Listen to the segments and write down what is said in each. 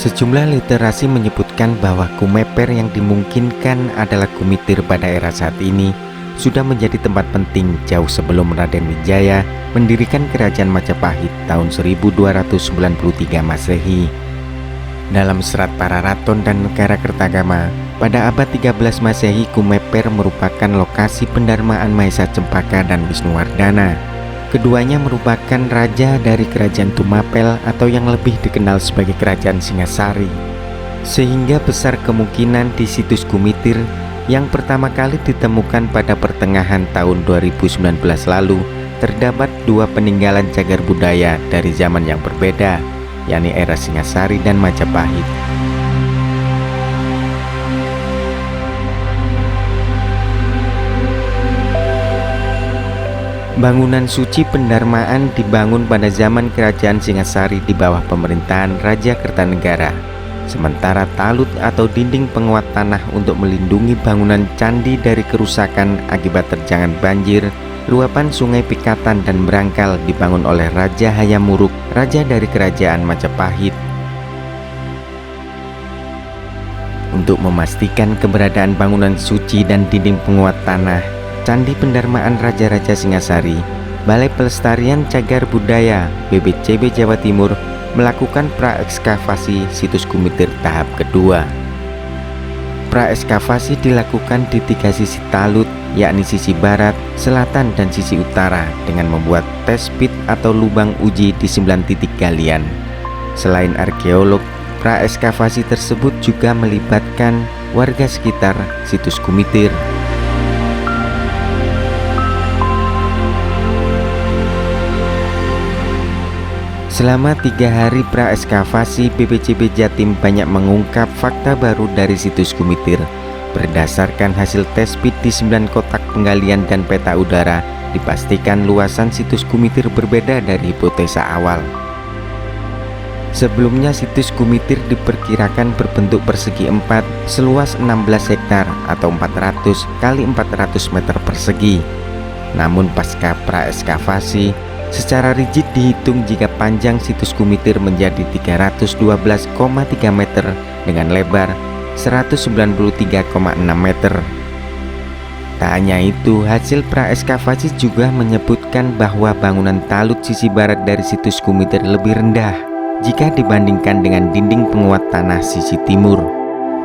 Sejumlah literasi menyebutkan bahwa Kumeper yang dimungkinkan adalah Kumitir pada era saat ini sudah menjadi tempat penting jauh sebelum Raden Wijaya mendirikan kerajaan Majapahit tahun 1293 Masehi. Dalam serat Pararaton dan Negara Kertagama, pada abad 13 Masehi, Kumeper merupakan lokasi pendarmaan Mahesa Cempaka dan Wisnuwardana. Keduanya merupakan raja dari kerajaan Tumapel atau yang lebih dikenal sebagai kerajaan Singasari. Sehingga besar kemungkinan di situs Kumitir yang pertama kali ditemukan pada pertengahan tahun 2019 lalu terdapat dua peninggalan cagar budaya dari zaman yang berbeda, yakni era Singasari dan Majapahit. Bangunan suci pendarmaan dibangun pada zaman kerajaan Singasari di bawah pemerintahan Raja Kertanegara. Sementara talut atau dinding penguat tanah untuk melindungi bangunan candi dari kerusakan akibat terjangan banjir, luapan sungai Pikatan dan Brangkal dibangun oleh Raja Hayamuruk, raja dari kerajaan Majapahit. Untuk memastikan keberadaan bangunan suci dan dinding penguat tanah, Candi Pendarmaan Raja-Raja Singasari, Balai Pelestarian Cagar Budaya BPCB Jawa Timur melakukan praekskavasi situs Kumitir tahap kedua. Praekskavasi dilakukan di tiga sisi talut, yakni sisi barat, selatan, dan sisi utara dengan membuat test pit atau lubang uji di 9 titik galian. Selain arkeolog, praekskavasi tersebut juga melibatkan warga sekitar situs Kumitir. Selama 3 hari praekskavasi, BPCB Jatim banyak mengungkap fakta baru dari situs Kumitir. Berdasarkan hasil tes pit di 9 kotak penggalian dan peta udara, dipastikan luasan situs Kumitir berbeda dari hipotesa awal. Sebelumnya situs Kumitir diperkirakan berbentuk persegi 4 seluas 16 hektar atau 400 x 400 meter persegi. Namun pasca praekskavasi, secara rigid dihitung jika panjang situs Kumitir menjadi 312,3 meter dengan lebar 193,6 meter. Tak hanya itu, hasil praekskavasi juga menyebutkan bahwa bangunan talut sisi barat dari situs Kumitir lebih rendah jika dibandingkan dengan dinding penguat tanah sisi timur.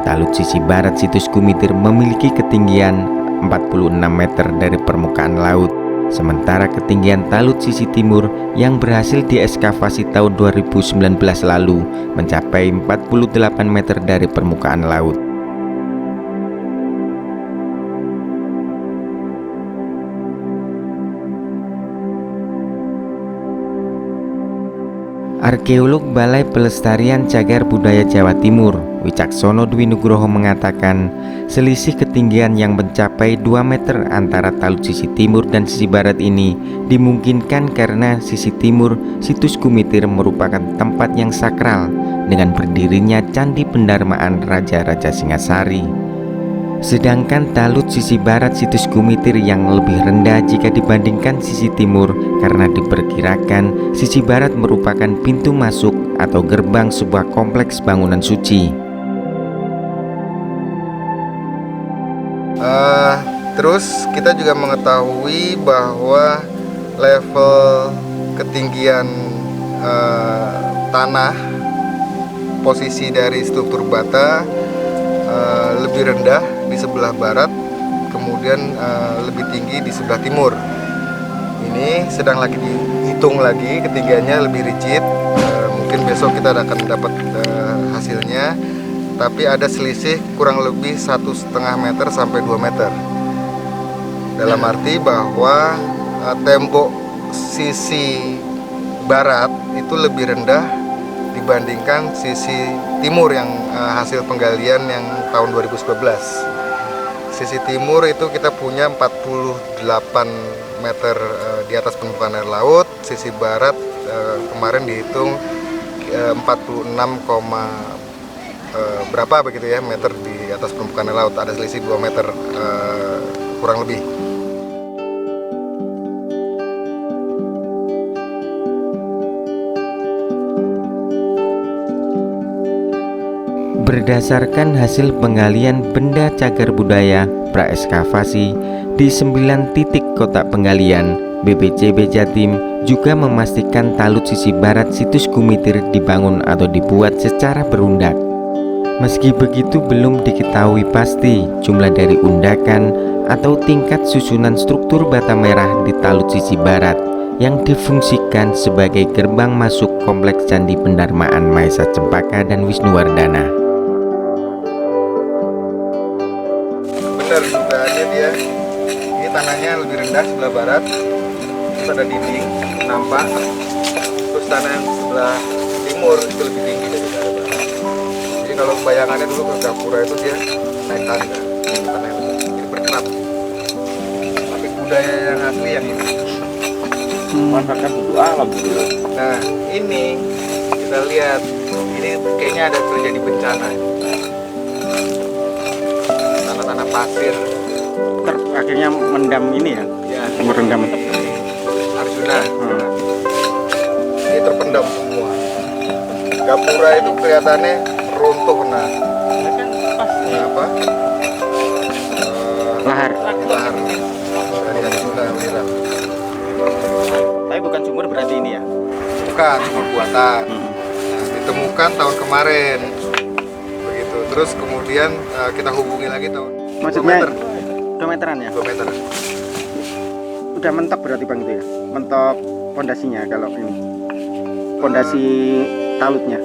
Talut sisi barat situs Kumitir memiliki ketinggian 46 meter dari permukaan laut. Sementara ketinggian talut sisi timur yang berhasil diekskavasi tahun 2019 lalu mencapai 48 meter dari permukaan laut. Arkeolog Balai Pelestarian Cagar Budaya Jawa Timur, Wicaksono Dwi Nugroho mengatakan, selisih ketinggian yang mencapai 2 meter antara talut sisi timur dan sisi barat ini dimungkinkan karena sisi timur situs Kumitir merupakan tempat yang sakral dengan berdirinya Candi Pendarmaan Raja-Raja Singasari. Sedangkan talut sisi barat situs Kumitir yang lebih rendah jika dibandingkan sisi timur karena diperkirakan sisi barat merupakan pintu masuk atau gerbang sebuah kompleks bangunan suci. Terus kita juga mengetahui bahwa level ketinggian tanah, posisi dari struktur bata lebih rendah di sebelah barat, kemudian lebih tinggi di sebelah timur. Ini sedang lagi dihitung lagi ketinggiannya lebih rigid. Mungkin besok kita akan dapat hasilnya. Tapi ada selisih kurang lebih 1,5 meter sampai 2 meter. Dalam arti bahwa tembok sisi barat itu lebih rendah dibandingkan sisi timur yang hasil penggalian yang tahun 2019. Sisi timur itu kita punya 48 meter di atas permukaan air laut. Sisi barat kemarin dihitung 46, berapa begitu ya meter di atas permukaan air laut. Ada selisih 2 meter kurang lebih. Berdasarkan hasil penggalian benda cagar budaya praekskavasi di 9 titik kotak penggalian, BPCB Jatim juga memastikan talut sisi barat situs Gumitir dibangun atau dibuat secara berundak. Meski begitu, belum diketahui pasti jumlah dari undakan atau tingkat susunan struktur bata merah di talut sisi barat yang difungsikan sebagai gerbang masuk kompleks Candi Pendarmaan Mahesa Cempaka dan Wisnuwardana. Benar dugaannya dia, ini tanahnya lebih rendah sebelah barat, terus ada dinding nampak, terus tanah yang sebelah timur itu lebih tinggi dari daerah barat. Jadi kalau bayangannya dulu ke Gapura itu dia naik tangga, tanah yang lebih jadi berkerap. Tapi budaya yang asli yang ini. Masakan dulu alam dulu. Nah ini kita lihat, ini kayaknya ada terjadi bencana. Tanah-tanah pasir. Akhirnya mendam ini ya, Ya, merendam. Arjuna. Ini terpendam semua. Gapura itu kelihatannya runtuh, nah. Ini apa? Lahar. Lahar dari Arjuna Wirang. Tapi bukan sumur berarti ini ya. Bukan, sumur buatan. Nah, ditemukan tahun kemarin. Begitu. Terus kemudian kita hubungi lagi tahun Maksudnya 2 meter. 2 meteran ya. 2 meter. Udah mentok berarti Bang itu ya. Mentok pondasinya kalau ini. Pondasi talutnya.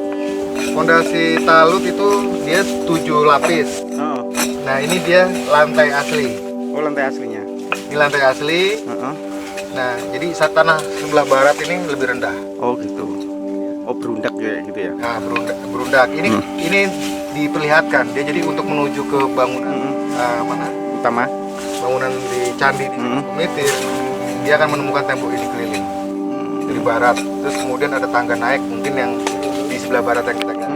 Fondasi talut itu dia 7 lapis. Oh. Nah, ini dia lantai asli. Oh, lantai aslinya. Ini lantai asli. Heeh. Nah, jadi saat tanah sebelah barat ini lebih rendah. Oh gitu. Oh berundak ya gitu ya. Nah, berundak. Ini diperlihatkan. Dia jadi untuk menuju ke bangunan mana? Utama. Bangunan di candi di Gumitir. Dia akan menemukan tembok ini keliling dari barat. Terus kemudian ada tangga naik mungkin yang di sebelah barat yang kita lihat.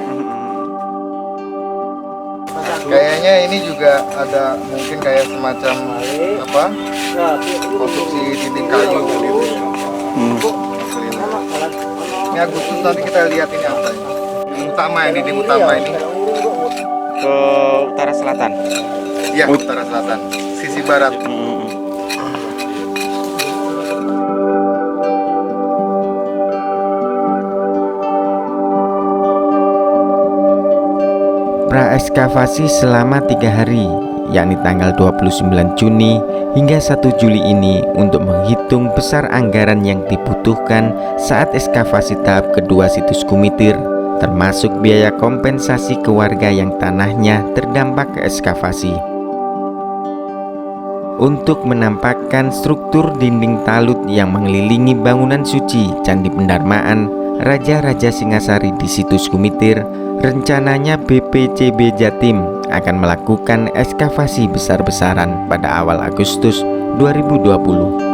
Kayaknya ini juga ada mungkin kayak semacam apa? Konstruksi dinding kayu gitu. Ini Agustus nanti kita lihat ini apa ini. Yang utama ini, dinding utama ini. Ke utara selatan. Iya, utara selatan, sisi barat. Praekskavasi selama 3 hari, yakni tanggal 29 Juni hingga 1 Juli ini untuk menghitung besar anggaran yang dibutuhkan saat ekskavasi tahap kedua situs Gumitir, termasuk biaya kompensasi ke warga yang tanahnya terdampak ke ekskavasi. Untuk menampakkan struktur dinding talut yang mengelilingi bangunan suci Candi Pendarmaan Raja-Raja Singasari di situs Gumitir, rencananya BPCB Jatim akan melakukan ekskavasi besar-besaran pada awal Agustus 2020.